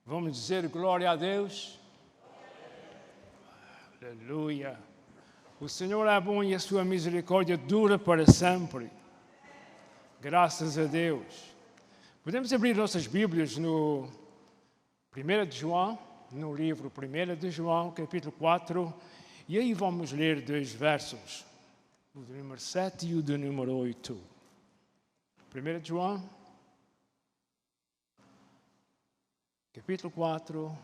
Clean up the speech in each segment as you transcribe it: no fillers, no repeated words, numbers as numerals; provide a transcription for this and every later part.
Vamos dizer glória a Deus? Aleluia. O Senhor é bom e a sua misericórdia dura para sempre. Graças a Deus. Podemos abrir nossas Bíblias no 1 de João, no livro 1 de João, capítulo 4, e aí vamos ler dois versos, o de número 7 e o de número 8. 1 de João, capítulo 4,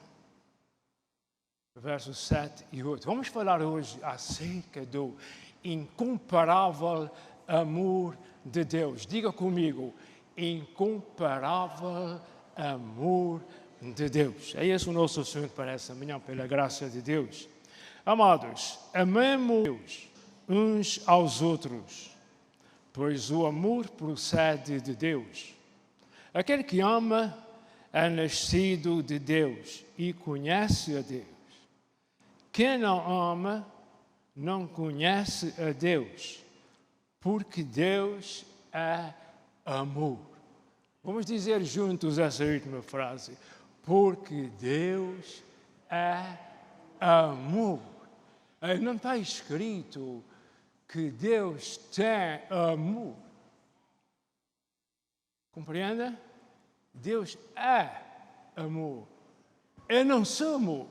versos 7 e 8. Vamos falar hoje acerca do incomparável amor de Deus. Diga comigo, incomparável amor de Deus. É esse o nosso assunto para essa manhã, pela graça de Deus. Amados, amemos Deus uns aos outros, pois o amor procede de Deus. Aquele que ama é nascido de Deus e conhece a Deus. Quem não ama não conhece a Deus, porque Deus é amor. Vamos dizer juntos essa última frase. Porque Deus é amor. Não está escrito que Deus tem amor. Compreenda? Deus é amor. Eu não sou amor.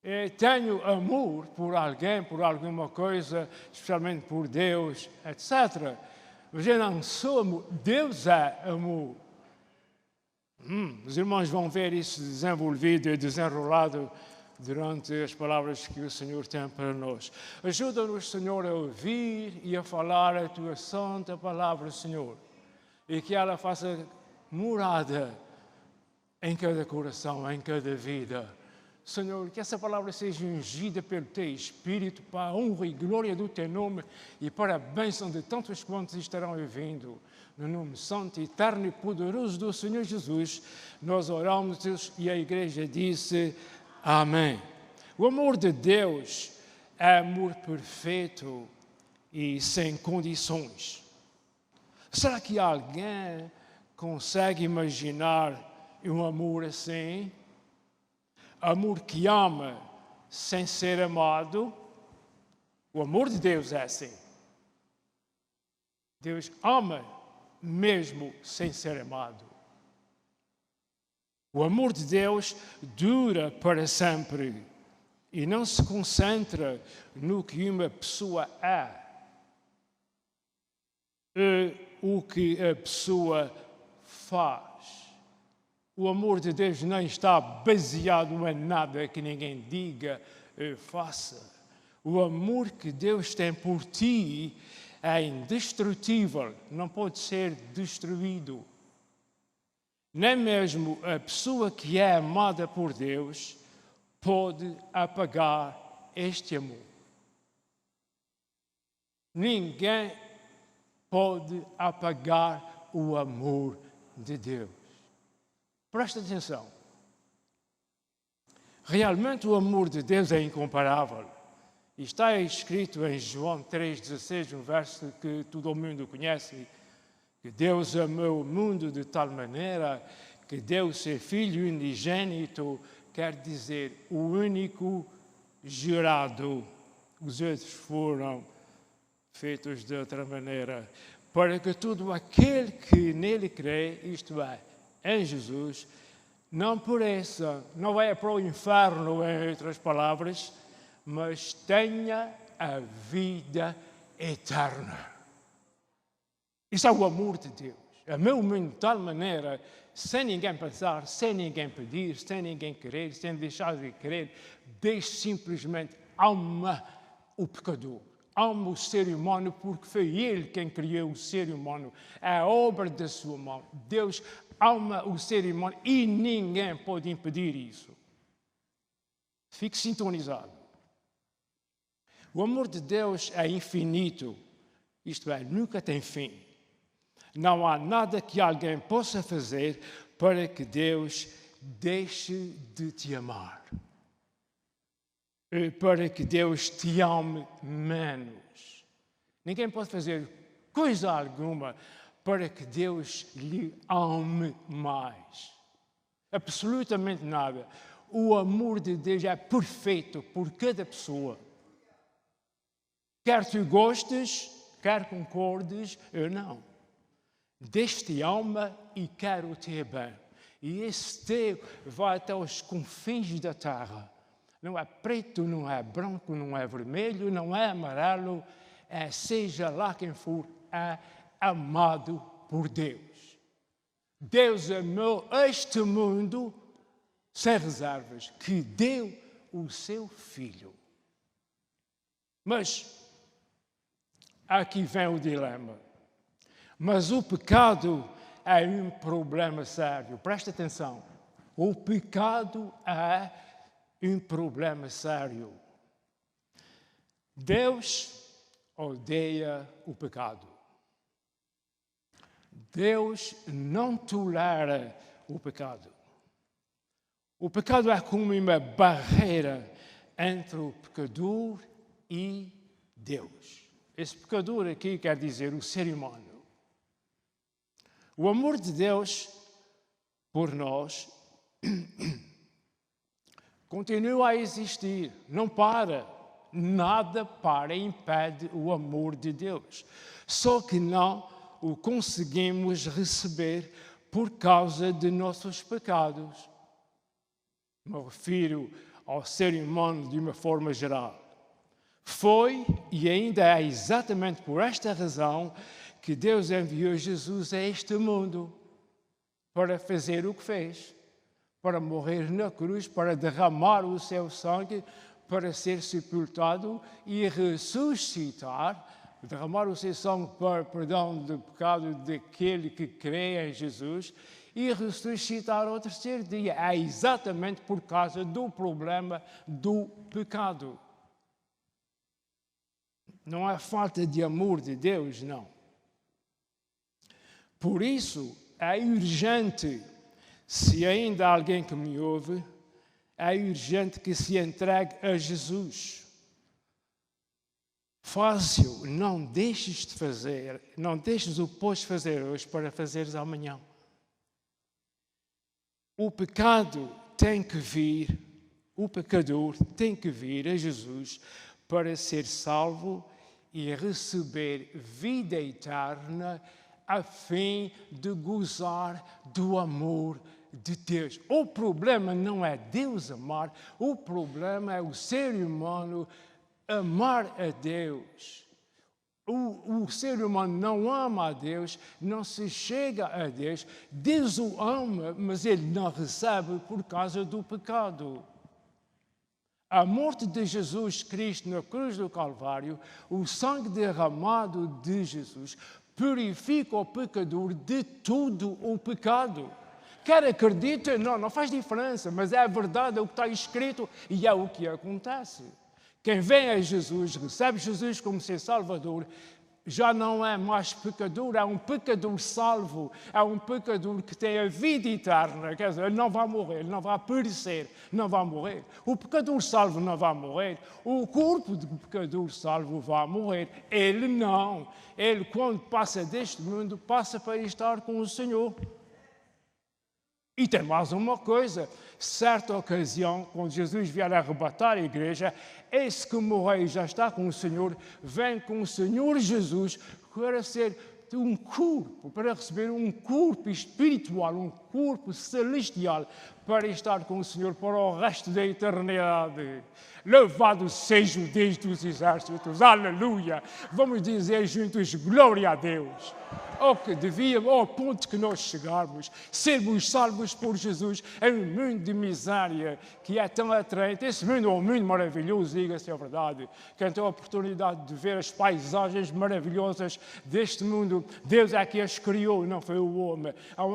Eu tenho amor por alguém, por alguma coisa, especialmente por Deus, etc. Mas eu não sou amor. Deus é amor. Os irmãos vão ver isso desenvolvido e desenrolado durante as palavras que o Senhor tem para nós. Ajuda-nos, Senhor, a ouvir e a falar a Tua santa palavra, Senhor, e que ela faça morada em cada coração, em cada vida. Senhor, que essa palavra seja ungida pelo Teu Espírito para a honra e glória do Teu nome e para a bênção de tantos quantos estarão ouvindo. No nome santo, eterno e poderoso do Senhor Jesus, nós oramos e a igreja disse amém. O amor de Deus é amor perfeito e sem condições. Será que alguém consegue imaginar um amor assim? Amor que ama sem ser amado? O amor de Deus é assim. Deus ama mesmo sem ser amado. O amor de Deus dura para sempre e não se concentra no que uma pessoa é, o que a pessoa faz. O amor de Deus não está baseado em nada que ninguém diga ou faça. O amor que Deus tem por ti é indestrutível, não pode ser destruído. Nem mesmo a pessoa que é amada por Deus pode apagar este amor. Ninguém pode apagar o amor de Deus. Presta atenção. Realmente o amor de Deus é incomparável. Está escrito em João 3,16, um verso que todo mundo conhece, que Deus amou o mundo de tal maneira que deu o seu Filho unigênito, quer dizer, o único gerado. Os outros foram feitos de outra maneira, para que todo aquele que nele crê, isto é, em Jesus, não pereça, não vai para o inferno, em outras palavras, mas tenha a vida eterna. Isso é o amor de Deus. Amou-me de tal maneira, sem ninguém pensar, sem ninguém pedir, sem ninguém querer, sem deixar de querer, Deus simplesmente ama o pecador, ama o ser humano, porque foi Ele quem criou o ser humano, é a obra da sua mão. Deus ama o ser humano e ninguém pode impedir isso. Fique sintonizado. O amor de Deus é infinito, isto é, nunca tem fim. Não há nada que alguém possa fazer para que Deus deixe de te amar. Para que Deus te ame menos. Ninguém pode fazer coisa alguma para que Deus lhe ame mais. Absolutamente nada. O amor de Deus é perfeito por cada pessoa. Quer tu gostes, quer concordes, eu não. Deus te ama e quer o teu bem. E esse teu vai até os confins da terra. Não é preto, não é branco, não é vermelho, não é amarelo. Seja lá quem for, é amado por Deus. Deus amou este mundo sem reservas, que deu o seu Filho. Mas aqui vem o dilema. Mas o pecado é um problema sério. Presta atenção. O pecado é um problema sério. Deus odeia o pecado. Deus não tolera o pecado. O pecado é como uma barreira entre o pecador e Deus. Esse pecador aqui quer dizer o ser humano. O amor de Deus por nós continua a existir, não para. Nada para e impede o amor de Deus. Só que não o conseguimos receber por causa de nossos pecados. Me refiro ao ser humano de uma forma geral. Foi e ainda é exatamente por esta razão que Deus enviou Jesus a este mundo para fazer o que fez, para morrer na cruz, para derramar o seu sangue, para ser sepultado e ressuscitar, derramar o seu sangue para perdão do pecado daquele que crê em Jesus e ressuscitar ao terceiro dia. É exatamente por causa do problema do pecado. Não é falta de amor de Deus, não. Por isso, é urgente, se ainda há alguém que me ouve, é urgente que se entregue a Jesus. Fácil, não deixes de fazer, não deixes o que podes fazer hoje para fazeres amanhã. O pecado tem que vir, o pecador tem que vir a Jesus para ser salvo e receber vida eterna a fim de gozar do amor de Deus. O problema não é Deus amar, o problema é o ser humano amar a Deus. O ser humano não ama a Deus, não se chega a Deus. Deus o ama, mas ele não recebe por causa do pecado. A morte de Jesus Cristo na cruz do Calvário, o sangue derramado de Jesus, purifica o pecador de todo o pecado. Quer acredita? Não faz diferença, mas é a verdade, é o que está escrito e é o que acontece. Quem vem a Jesus, recebe Jesus como seu Salvador, já não é mais pecador, é um pecador salvo, é um pecador que tem a vida eterna, quer dizer, ele não vai morrer, ele não vai perecer, não vai morrer. O pecador salvo não vai morrer, o corpo do pecador salvo vai morrer, ele não. Ele, quando passa deste mundo, passa para estar com o Senhor. E tem mais uma coisa, certa ocasião, quando Jesus vier arrebatar a igreja, esse que morreu e já está com o Senhor, vem com o Senhor Jesus para ser um corpo, para receber um corpo espiritual, um corpo celestial, para estar com o Senhor para o resto da eternidade. Louvado seja o Deus dos exércitos, aleluia! Vamos dizer juntos, glória a Deus! Que devíamos, ao ponto que nós chegarmos, sermos salvos por Jesus em um mundo de miséria que é tão atraente. Esse mundo é um mundo maravilhoso, diga-se a verdade. Quem tem a oportunidade de ver as paisagens maravilhosas deste mundo, Deus é que as criou, não foi o homem.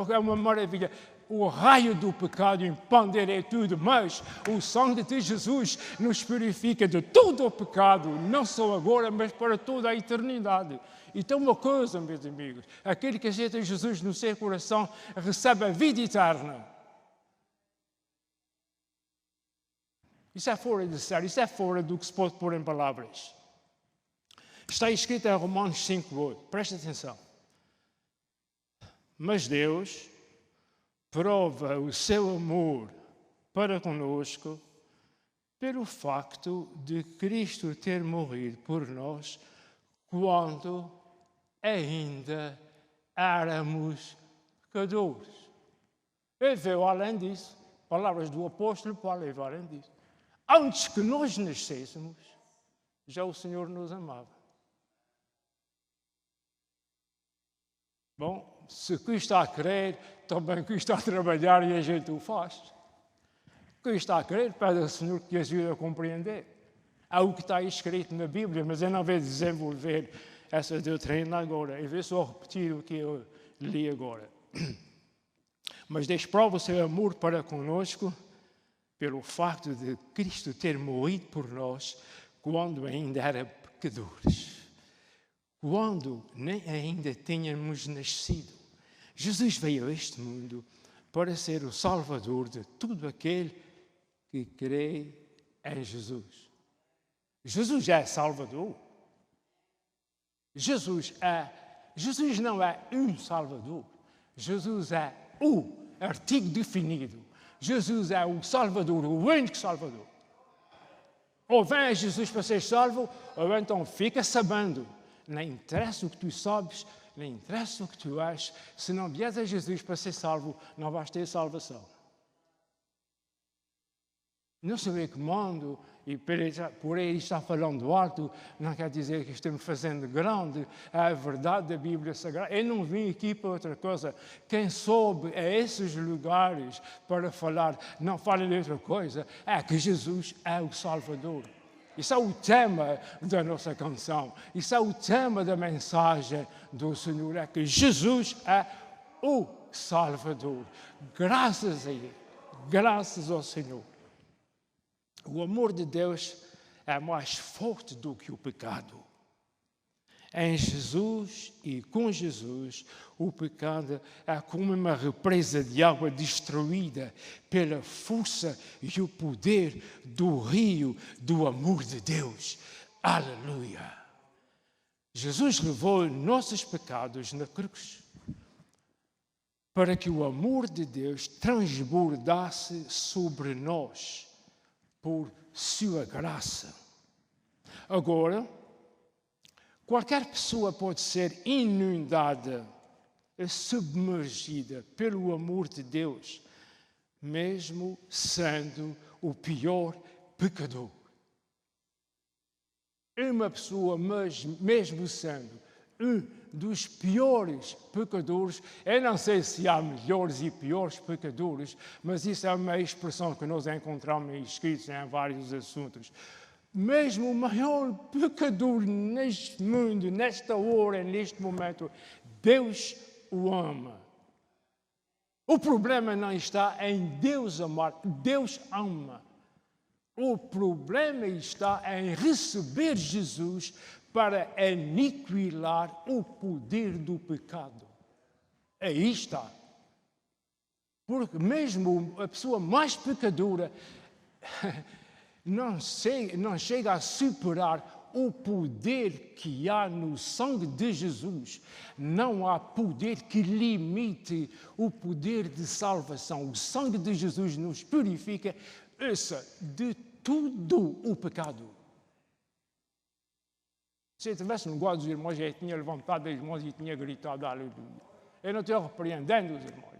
É uma maravilha. O raio do pecado impande tudo, mas o sangue de Jesus nos purifica de todo o pecado, não só agora, mas para toda a eternidade. Então uma coisa, meus amigos, aquele que aceita Jesus no seu coração recebe a vida eterna. Isso é fora de sério, isso é fora do que se pode pôr em palavras. Está escrito em Romanos 5:8, presta atenção. Mas Deus, prova o seu amor para conosco pelo facto de Cristo ter morrido por nós quando ainda éramos pecadores. Ele veio além disso. Palavras do apóstolo Paulo veio além disso. Antes que nós nascêssemos, já o Senhor nos amava. Bom, se Cristo está a querer, também Cristo está a trabalhar e a gente o faz. Cristo está a querer, pede ao Senhor que ajude a compreender. É o que está escrito na Bíblia, mas eu não vou desenvolver essa doutrina agora. Eu vou só repetir o que eu li agora. Mas desprova o seu amor para conosco pelo facto de Cristo ter morrido por nós quando ainda era pecadores. Quando nem ainda tínhamos nascido. Jesus veio a este mundo para ser o Salvador de todo aquele que crê em Jesus. Jesus é Salvador. Jesus não é um Salvador. Jesus é o artigo definido. Jesus é o Salvador, o único Salvador. Ou vem a Jesus para ser salvo, ou então fica sabendo. Não interessa o que tu sabes, não interessa o que tu és. Se não vieres a Jesus para ser salvo, não vais ter salvação. Não se recomendo, e por aí está falando alto, não quer dizer que estamos fazendo grande, é a verdade da Bíblia Sagrada. Eu não vim aqui para outra coisa. Quem soube a esses lugares para falar, não fale de outra coisa, é que Jesus é o Salvador. Isso é o tema da nossa canção. Isso é o tema da mensagem do Senhor. É que Jesus é o Salvador. Graças a Ele. Graças ao Senhor. O amor de Deus é mais forte do que o pecado. Em Jesus e com Jesus, o pecado é como uma represa de água destruída pela força e o poder do rio do amor de Deus. Aleluia! Jesus levou nossos pecados na cruz para que o amor de Deus transbordasse sobre nós por sua graça. Agora, qualquer pessoa pode ser inundada, submergida pelo amor de Deus, mesmo sendo o pior pecador. Uma pessoa, mesmo sendo um dos piores pecadores, eu não sei se há melhores e piores pecadores, mas isso é uma expressão que nós encontramos escritos em vários assuntos. Mesmo o maior pecador neste mundo, nesta hora, neste momento, Deus o ama. O problema não está em Deus amar, Deus ama. O problema está em receber Jesus para aniquilar o poder do pecado. Aí está. Porque mesmo a pessoa mais pecadora não chega a superar o poder que há no sangue de Jesus. Não há poder que limite o poder de salvação. O sangue de Jesus nos purifica de todo o pecado. Se eu estivesse no guarda dos irmãos, eu tinha levantado as mãos e tinha gritado aleluia. Eu não estou repreendendo os irmãos.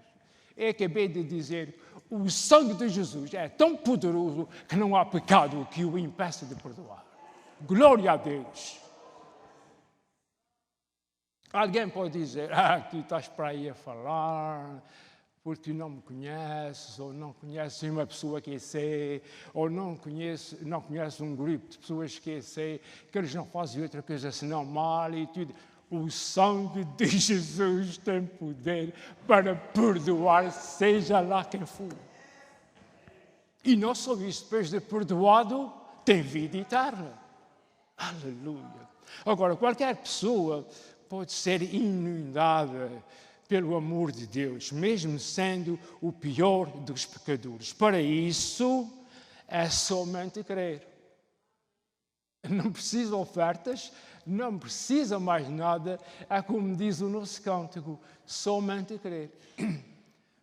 Eu acabei de dizer, o sangue de Jesus é tão poderoso que não há pecado que o impeça de perdoar. Glória a Deus. Alguém pode dizer, tu estás para aí a falar, porque não me conheces, ou não conheces uma pessoa que eu sei, ou não conheces um grupo de pessoas que eu sei, que eles não fazem outra coisa senão mal e tudo. O sangue de Jesus tem poder para perdoar, seja lá quem for. E não só isso, depois de perdoado, tem vida eterna. Aleluia. Agora, qualquer pessoa pode ser inundada pelo amor de Deus, mesmo sendo o pior dos pecadores. Para isso, é somente crer. Não precisa ofertas, não precisa mais nada, é como diz o nosso cântico, somente crer.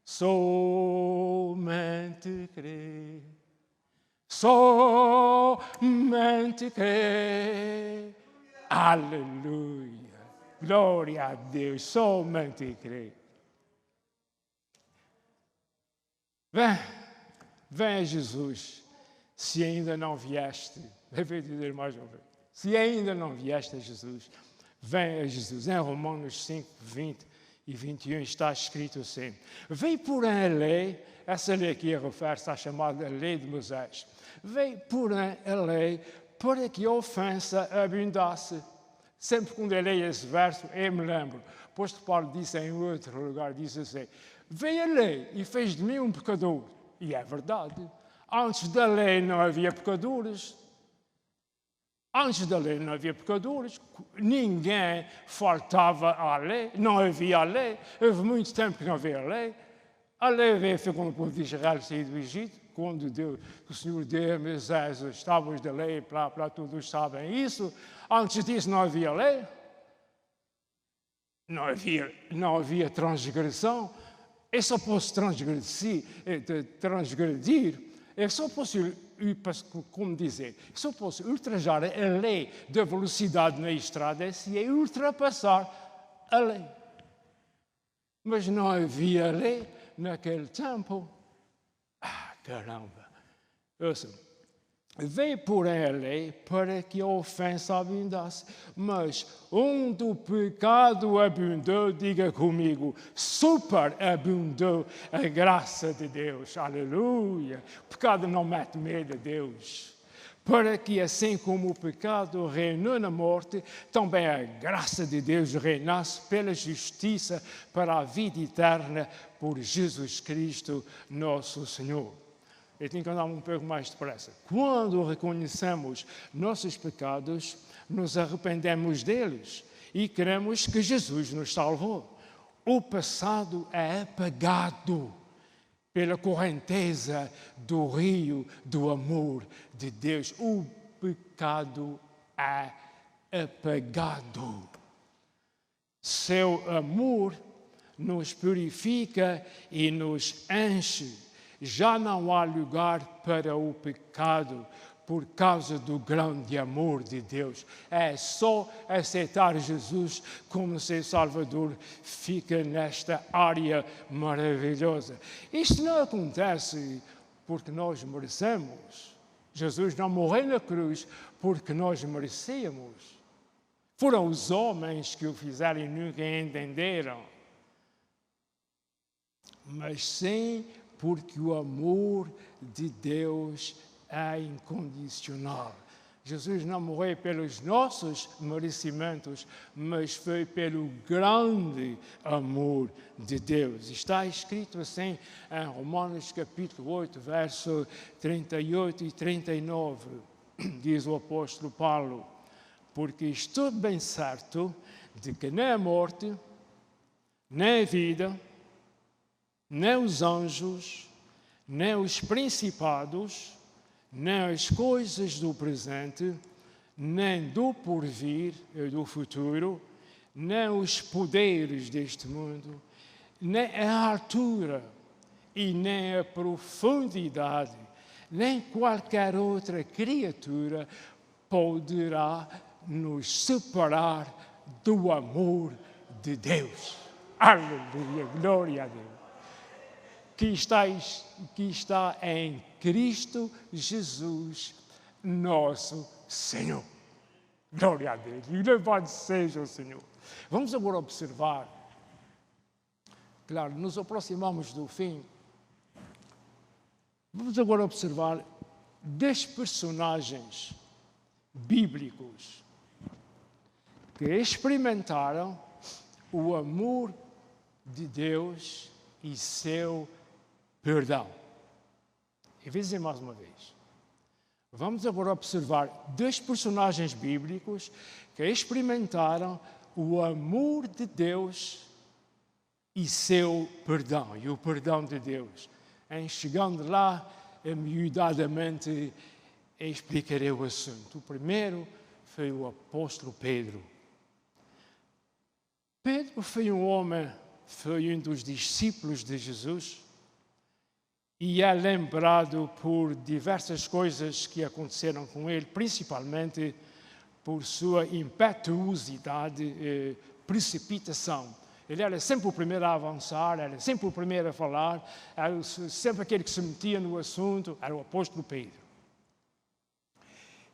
somente crer. Somente crer. Aleluia. Glória a Deus. Somente crer. Vem a Jesus, se ainda não vieste. Deve dizer mais uma vez. Se ainda não vieste a Jesus, vem a Jesus. Em Romanos 5, 20 e 21 está escrito assim: veio porém a lei, essa lei aqui refere-se à chamada lei de Moisés. Veio porém a lei para que a ofensa abundasse. Sempre quando eu leio esse verso, eu me lembro. O apóstolo Paulo disse em outro lugar, disse assim: veio a lei e fez de mim um pecador. E é verdade. Antes da lei não havia pecadores. Antes da lei não havia pecadores. Ninguém faltava à lei. Não havia a lei. Houve muito tempo que não havia a lei. A lei veio quando o povo de Israel saiu do Egito. Quando o Senhor deu a Moisés as tábuas da lei, para todos sabem isso. Antes disso não havia lei. Não havia transgressão. Eu só posso transgredir, eu só posso, como dizer, eu só posso ultrajar a lei da velocidade na estrada se eu ultrapassar a lei. Mas não havia lei naquele tempo. Caramba! Ouçam, veio porém a lei para que a ofensa abundasse. Mas onde o pecado abundou, diga comigo, superabundou a graça de Deus. Aleluia! O pecado não mete medo a Deus. Para que assim como o pecado reinou na morte, também a graça de Deus reinasse pela justiça para a vida eterna por Jesus Cristo, nosso Senhor. Eu tenho que andar um pouco mais depressa. Quando reconhecemos nossos pecados, nos arrependemos deles e queremos que Jesus nos salvou. O passado é apagado pela correnteza do rio do amor de Deus. O pecado é apagado. Seu amor nos purifica e nos enche. Já não há lugar para o pecado por causa do grande amor de Deus. É só aceitar Jesus como seu Salvador, fica nesta área maravilhosa. Isto não acontece porque nós merecemos. Jesus não morreu na cruz porque nós merecíamos. Foram os homens que o fizeram e nunca entenderam. Mas sim porque o amor de Deus é incondicional. Jesus não morreu pelos nossos merecimentos, mas foi pelo grande amor de Deus. Está escrito assim em Romanos capítulo 8, verso 38 e 39, diz o apóstolo Paulo: porque estou bem certo de que nem a morte, nem a vida, nem os anjos, nem os principados, nem as coisas do presente, nem do porvir e do futuro, nem os poderes deste mundo, nem a altura e nem a profundidade, nem qualquer outra criatura poderá nos separar do amor de Deus. Aleluia, glória a Deus. Que está em Cristo Jesus, nosso Senhor. Glória a Deus. E louvado seja o Senhor. Vamos agora observar. Claro, nos aproximamos do fim. Vamos agora observar 10 personagens bíblicos que experimentaram o amor de Deus e seu perdão. E vou dizer mais uma vez. Vamos agora observar 2 personagens bíblicos que experimentaram o amor de Deus e seu perdão, e o perdão de Deus. Em chegando lá, amiudadamente, explicarei o assunto. O primeiro foi o apóstolo Pedro. Pedro foi um homem foi um dos discípulos de Jesus e é lembrado por diversas coisas que aconteceram com ele, principalmente por sua impetuosidade e precipitação. Ele era sempre o primeiro a avançar, era sempre o primeiro a falar, era sempre aquele que se metia no assunto, era o apóstolo Pedro.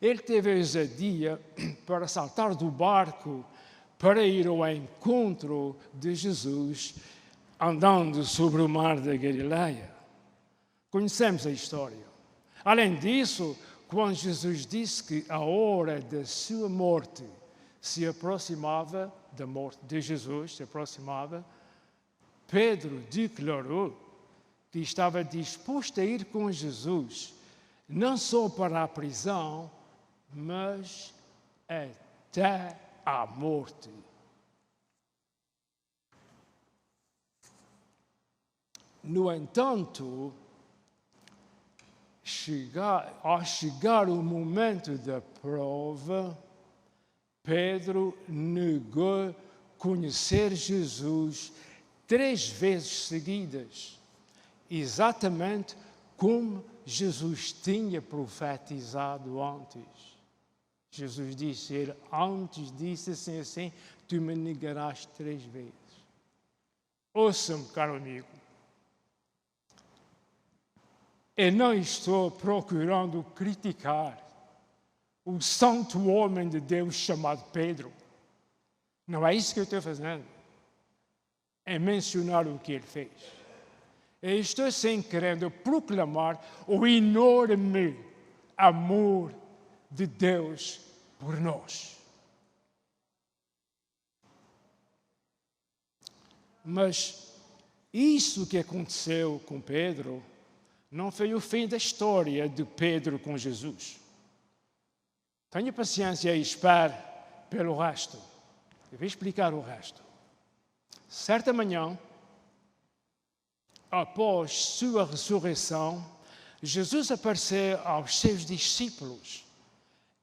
Ele teve a ousadia para saltar do barco para ir ao encontro de Jesus andando sobre o mar da Galileia. Conhecemos a história. Além disso, quando Jesus disse que a hora da sua morte se aproximava, da morte de Jesus se aproximava, Pedro declarou que estava disposto a ir com Jesus, não só para a prisão, mas até à morte. No entanto, ao chegar o momento da prova, Pedro negou conhecer Jesus 3 vezes seguidas, exatamente como Jesus tinha profetizado antes. Jesus disse a ele, antes disse assim, tu me negarás 3 vezes. Ouça-me, caro amigo. Eu não estou procurando criticar o santo homem de Deus chamado Pedro. Não é isso que eu estou fazendo. É mencionar o que ele fez. Eu estou sem querendo proclamar o enorme amor de Deus por nós. Mas isso que aconteceu com Pedro não foi o fim da história de Pedro com Jesus. Tenha paciência e espere pelo resto. Eu vou explicar o resto. Certa manhã, após sua ressurreição, Jesus apareceu aos seus discípulos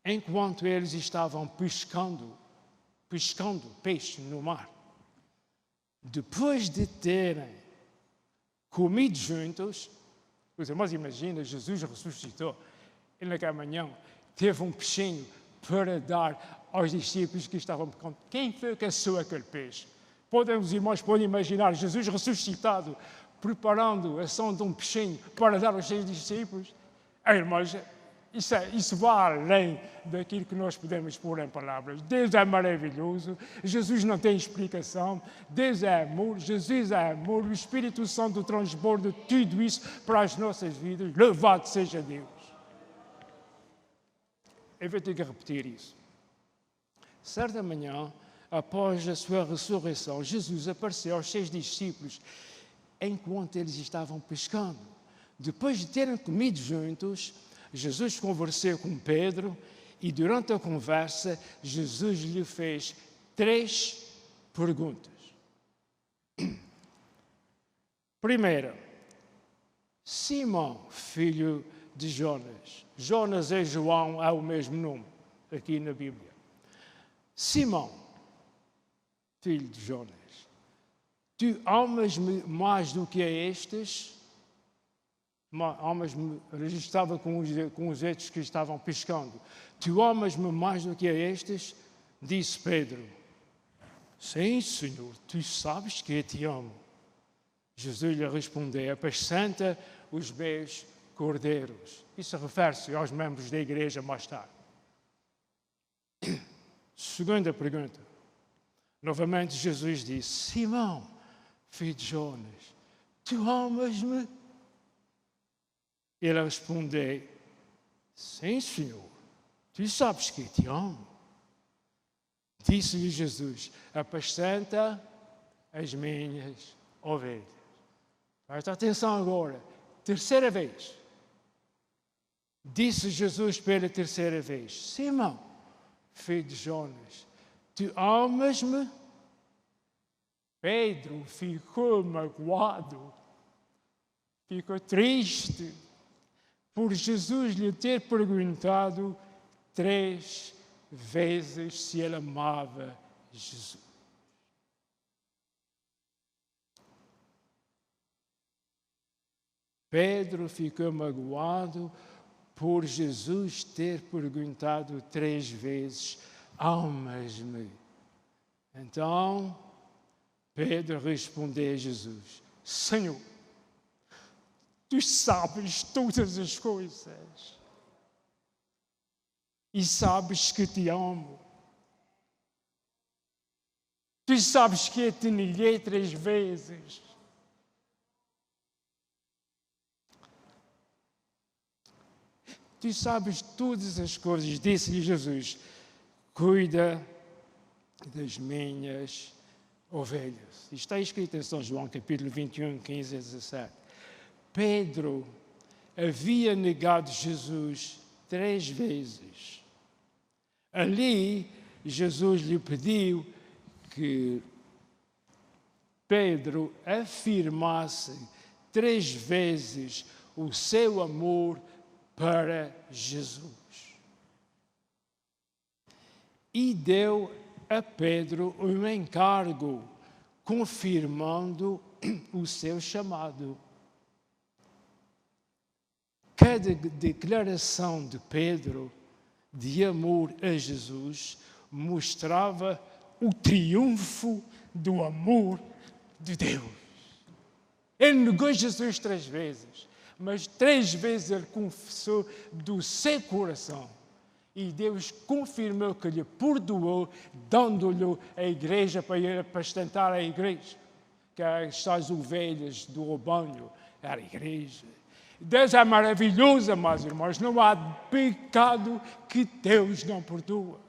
enquanto eles estavam pescando peixe no mar. Depois de terem comido juntos, os irmãos imaginam, Jesus ressuscitou e naquela manhã teve um peixinho para dar aos discípulos que estavam pescando. Quem foi que assou aquele peixe? Os irmãos podem imaginar Jesus ressuscitado, preparando a ação de um peixinho para dar aos seus discípulos. Irmãos, isso vai além daquilo que nós podemos pôr em palavras. Deus é maravilhoso, Jesus não tem explicação, Deus é amor, Jesus é amor, o Espírito Santo transborda tudo isso para as nossas vidas. Louvado seja Deus. Eu vou ter que repetir isso. Certa manhã, após a sua ressurreição, Jesus apareceu aos seus discípulos enquanto eles estavam pescando. Depois de terem comido juntos, Jesus conversou com Pedro e durante a conversa, Jesus lhe fez 3 perguntas. Primeira, Simão, filho de Jonas. Jonas e João é o mesmo nome aqui na Bíblia. Simão, filho de Jonas, tu amas-me mais do que a estes? Amas-me, estava com os outros que estavam pescando. Tu amas-me mais do que a estes? Disse Pedro. Sim, Senhor, tu sabes que eu te amo. Jesus lhe respondeu, apacenta os meus cordeiros. Isso refere-se aos membros da igreja mais tarde. Segunda pergunta. Novamente Jesus disse, Simão, filho de Jonas, tu amas-me? Ele respondeu, sim, Senhor, tu sabes que eu te amo. Disse-lhe Jesus, apacenta as minhas ovelhas. Presta atenção agora, terceira vez. Disse Jesus pela terceira vez, Simão, filho de Jonas, tu amas-me? Pedro ficou magoado, ficou triste por Jesus lhe ter perguntado 3 vezes se ele amava Jesus. Pedro ficou magoado por Jesus ter perguntado 3 vezes: amas-me? Então, Pedro respondeu a Jesus: Senhor, tu sabes todas as coisas e sabes que te amo. Tu sabes que eu te neguei 3 vezes. Tu sabes todas as coisas. Disse-lhe Jesus: cuida das minhas ovelhas. Isto está escrito em São João, capítulo 21, 15 a 17. Pedro havia negado Jesus 3 vezes. Ali, Jesus lhe pediu que Pedro afirmasse 3 vezes o seu amor para Jesus. E deu a Pedro um encargo, confirmando o seu chamado. Cada declaração de Pedro de amor a Jesus mostrava o triunfo do amor de Deus. Ele negou Jesus 3 vezes, mas 3 vezes ele confessou do seu coração. E Deus confirmou que lhe perdoou, dando-lhe a igreja para ir apacentar a igreja. Que estas ovelhas do rebanho era a igreja. Deus é maravilhoso, meus irmãos. Não há pecado que Deus não perdoa.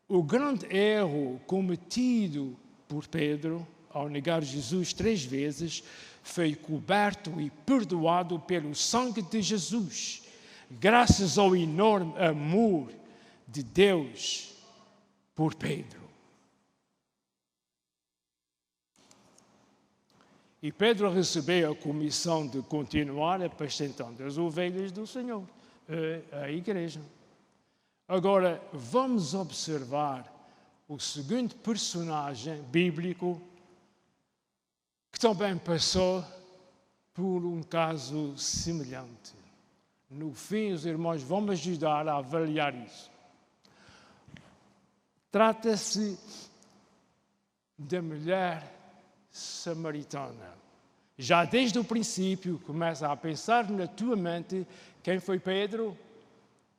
O grande erro cometido por Pedro, ao negar Jesus 3 vezes, foi coberto e perdoado pelo sangue de Jesus, graças ao enorme amor de Deus por Pedro. E Pedro recebeu a comissão de continuar apacentando as ovelhas do Senhor, a igreja. Agora, vamos observar o segundo personagem bíblico que também passou por um caso semelhante. No fim, os irmãos vão me ajudar a avaliar isso. Trata-se da mulher samaritana. Já desde o princípio, começa a pensar na tua mente quem foi Pedro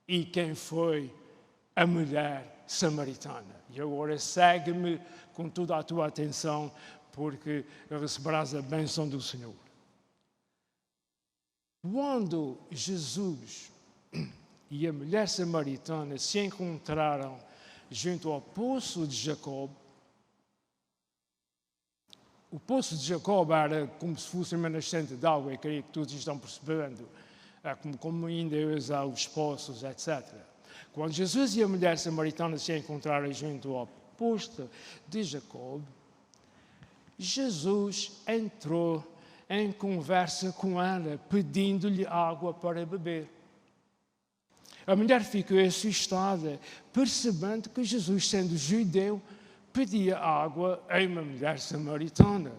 e quem foi a mulher samaritana. E agora segue-me com toda a tua atenção, porque receberás a bênção do Senhor. Quando Jesus e a mulher samaritana se encontraram junto ao poço de Jacob, o poço de Jacob era como se fosse uma nascente de água, eu creio que todos estão percebendo, como ainda usar os poços, etc. Quando Jesus e a mulher samaritana se encontraram junto ao poço de Jacob, Jesus entrou em conversa com ela, pedindo-lhe água para beber. A mulher ficou assustada, percebendo que Jesus, sendo judeu, pedia água a uma mulher samaritana.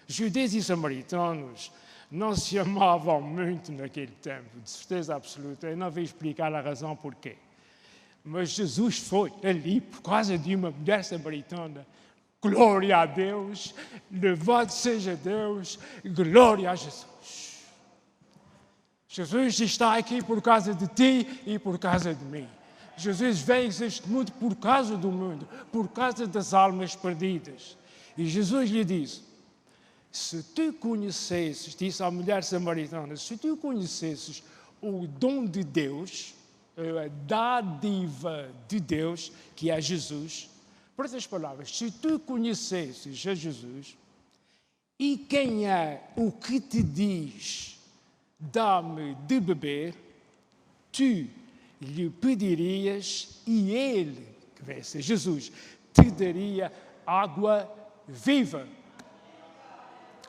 Judeus e samaritanos não se amavam muito naquele tempo, de certeza absoluta. Eu não vou explicar a razão porquê. Mas Jesus foi ali por causa de uma mulher samaritana. Glória a Deus, louvado seja Deus, glória a Jesus. Jesus está aqui por causa de ti e por causa de mim. Jesus veio a este mundo por causa do mundo, por causa das almas perdidas. E Jesus lhe disse: se tu conhecesses, disse à mulher samaritana, se tu conhecesses o dom de Deus, a dádiva de Deus, que é Jesus, por outras palavras, se tu conhecesses a Jesus, e quem é o que te diz, dá-me de beber, tu lhe pedirias e ele, que vai ser Jesus, te daria água viva.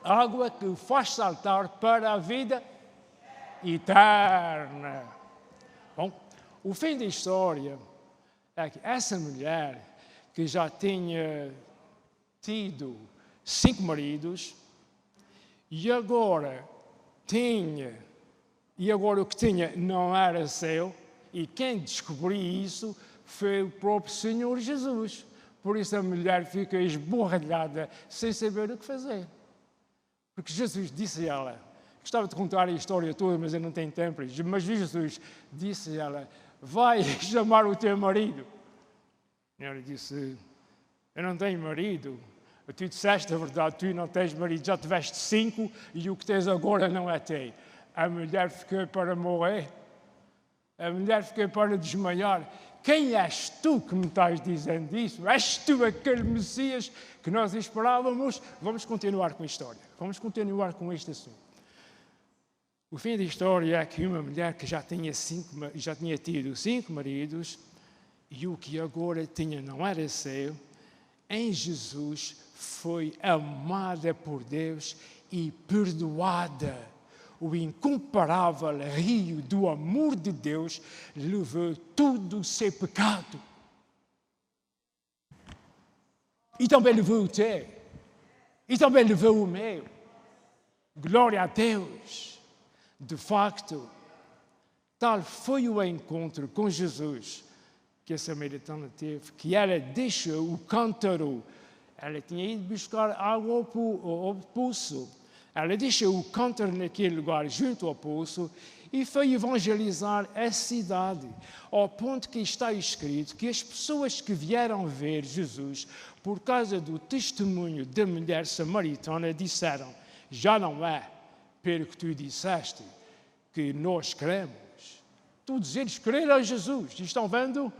Água que faz saltar para a vida eterna. Bom, o fim da história é que essa mulher, que já tinha tido 5 maridos, E agora o que tinha não era seu, e quem descobriu isso foi o próprio Senhor Jesus. Por isso a mulher fica esborralhada, sem saber o que fazer. Porque Jesus disse a ela, gostava de contar a história toda, mas eu não tenho tempo, mas Jesus disse a ela, vai chamar o teu marido. E ela disse, eu não tenho marido. Tu disseste a verdade, tu não tens marido, já tiveste 5 e o que tens agora não é teu. A mulher ficou para morrer, a mulher ficou para desmaiar. Quem és tu que me estás dizendo isso? És tu aquele Messias que nós esperávamos? Vamos continuar com a história, vamos continuar com este assunto. O fim da história é que uma mulher que já tinha tido 5 maridos e o que agora tinha não era seu, em Jesus foi amada por Deus e perdoada. O incomparável rio do amor de Deus levou todo o seu pecado. E também levou o teu. E também levou o meu. Glória a Deus. De facto, tal foi o encontro com Jesus que a samaritana teve, que ela deixou o cântaro. Ela tinha ido buscar água ao poço. Ela deixou o cântaro naquele lugar, junto ao poço, e foi evangelizar a cidade, ao ponto que está escrito que as pessoas que vieram ver Jesus, por causa do testemunho da mulher samaritana, disseram, já não é pelo que tu disseste que nós cremos. Todos eles creram a Jesus. E estão vendo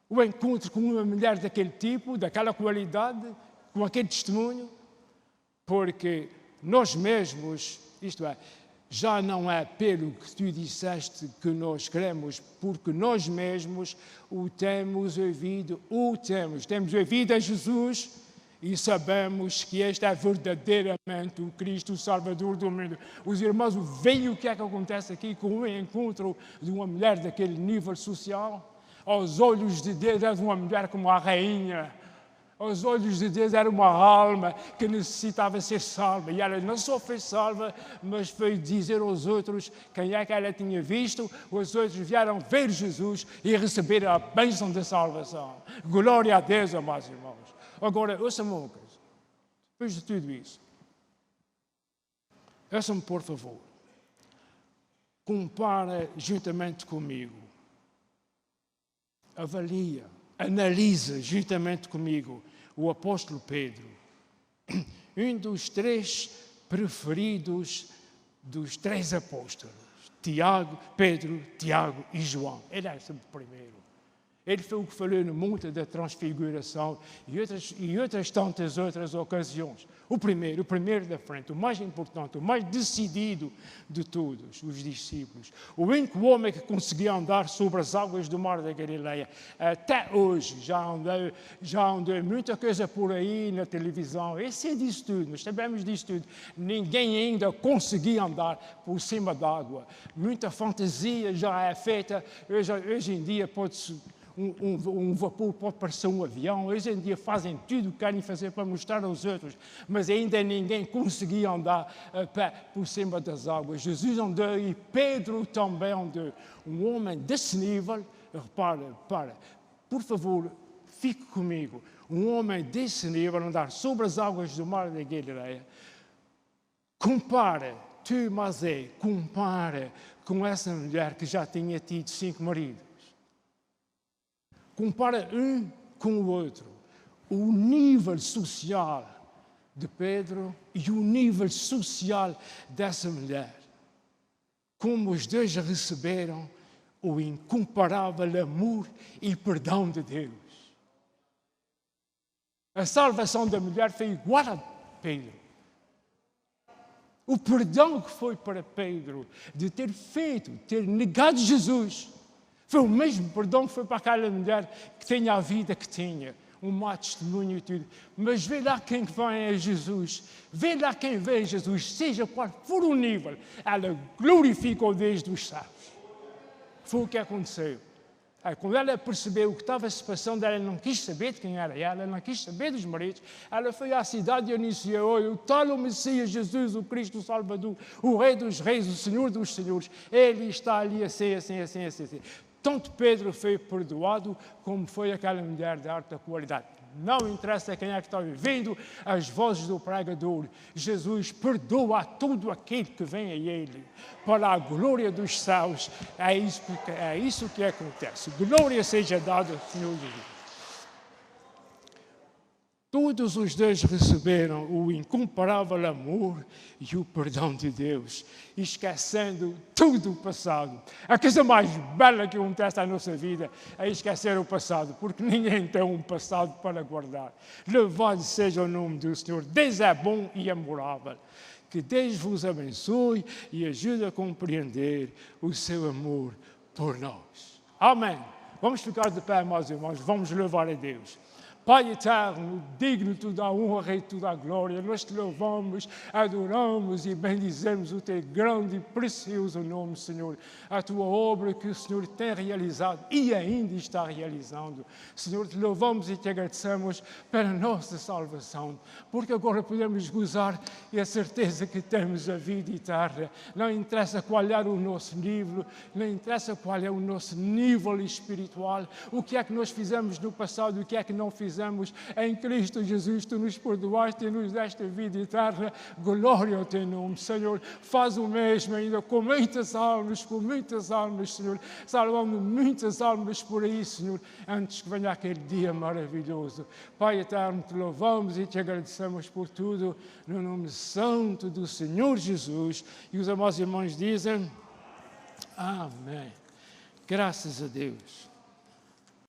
o encontro com uma mulher daquele tipo, daquela qualidade, com aquele testemunho? Porque nós mesmos, isto é, já não é pelo que tu disseste que nós cremos, porque nós mesmos o temos ouvido, temos ouvido a Jesus e sabemos que este é verdadeiramente o Cristo, o Salvador do mundo. Os irmãos veem o que é que acontece aqui com o encontro de uma mulher daquele nível social. Aos olhos de Deus era uma mulher como a rainha. Aos olhos de Deus era uma alma que necessitava ser salva. E ela não só foi salva, mas foi dizer aos outros quem é que ela tinha visto. Os outros vieram ver Jesus e receber a bênção da salvação. Glória a Deus, amados irmãos. Agora, ouça-me uma coisa. Depois de tudo isso, ouça-me, por favor. Compara juntamente comigo. Avalia, analisa juntamente comigo o apóstolo Pedro, um dos 3 preferidos dos 3 apóstolos, Pedro, Tiago e João. Ele era sempre o primeiro. Ele foi o que falou no Monte da Transfiguração e outras tantas outras ocasiões. O primeiro da frente, o mais importante, o mais decidido de todos os discípulos. O único homem que conseguia andar sobre as águas do mar da Galileia. Até hoje já andou muita coisa por aí na televisão. Esse é disso tudo, nós sabemos disso tudo. Ninguém ainda conseguia andar por cima d'água. Muita fantasia já é feita. Hoje em dia pode-se... Um vapor pode parecer um avião. Hoje em dia fazem tudo o que querem fazer para mostrar aos outros, mas ainda ninguém conseguia andar a pé por cima das águas. Jesus andou e Pedro também andou. Um homem desse nível, repara, por favor, fique comigo. Um homem desse nível andar sobre as águas do mar da Galileia. Compara com essa mulher que já tinha tido 5 maridos. Compara um com o outro, o nível social de Pedro e o nível social dessa mulher. Como os dois receberam o incomparável amor e perdão de Deus. A salvação da mulher foi igual a Pedro. O perdão que foi para Pedro de ter negado Jesus, foi o mesmo perdão que foi para aquela mulher que tinha a vida que tinha, um mau testemunho e tudo. Mas vê lá quem vem a Jesus, vê lá quem vê a Jesus, seja qual for o nível, ela glorifica o Deus dos céus. Foi o que aconteceu. Quando ela percebeu o que estava se passando, ela não quis saber de quem era ela não quis saber dos maridos. Ela foi à cidade e anunciou: olha, o tal o Messias, Jesus, o Cristo, o Salvador, o Rei dos Reis, o Senhor dos Senhores, ele está ali assim. Tanto Pedro foi perdoado, como foi aquela mulher de alta qualidade. Não interessa quem é que está vivendo as vozes do pregador. Jesus perdoa todo aquele que vem a Ele, para a glória dos céus. É isso que acontece. Glória seja dada ao Senhor Jesus. Todos os dois receberam o incomparável amor e o perdão de Deus, esquecendo tudo o passado. A coisa mais bela que acontece na nossa vida é esquecer o passado, porque ninguém tem um passado para guardar. Louvado seja o nome do Senhor. Deus é bom e amorável. Que Deus vos abençoe e ajude a compreender o seu amor por nós. Amém. Vamos ficar de pé, meus irmãos, vamos louvar a Deus. Pai eterno, digno de toda a honra e toda a glória, nós te louvamos, adoramos e bendizemos o teu grande e precioso nome, Senhor. A tua obra que o Senhor tem realizado e ainda está realizando. Senhor, te louvamos e te agradecemos pela nossa salvação, porque agora podemos gozar e a certeza que temos a vida eterna. Não interessa qual é o nosso nível, não interessa qual é o nosso nível espiritual, o que é que nós fizemos no passado, o que é que não fizemos. Em Cristo Jesus, tu nos perdoaste e nos deste vida eterna. Glória ao teu nome, Senhor. Faz o mesmo ainda com muitas almas, Senhor. Salvando muitas almas por aí, Senhor, antes que venha aquele dia maravilhoso. Pai eterno, te louvamos e te agradecemos por tudo, no nome santo do Senhor Jesus. E os amados irmãos dizem: amém. Graças a Deus.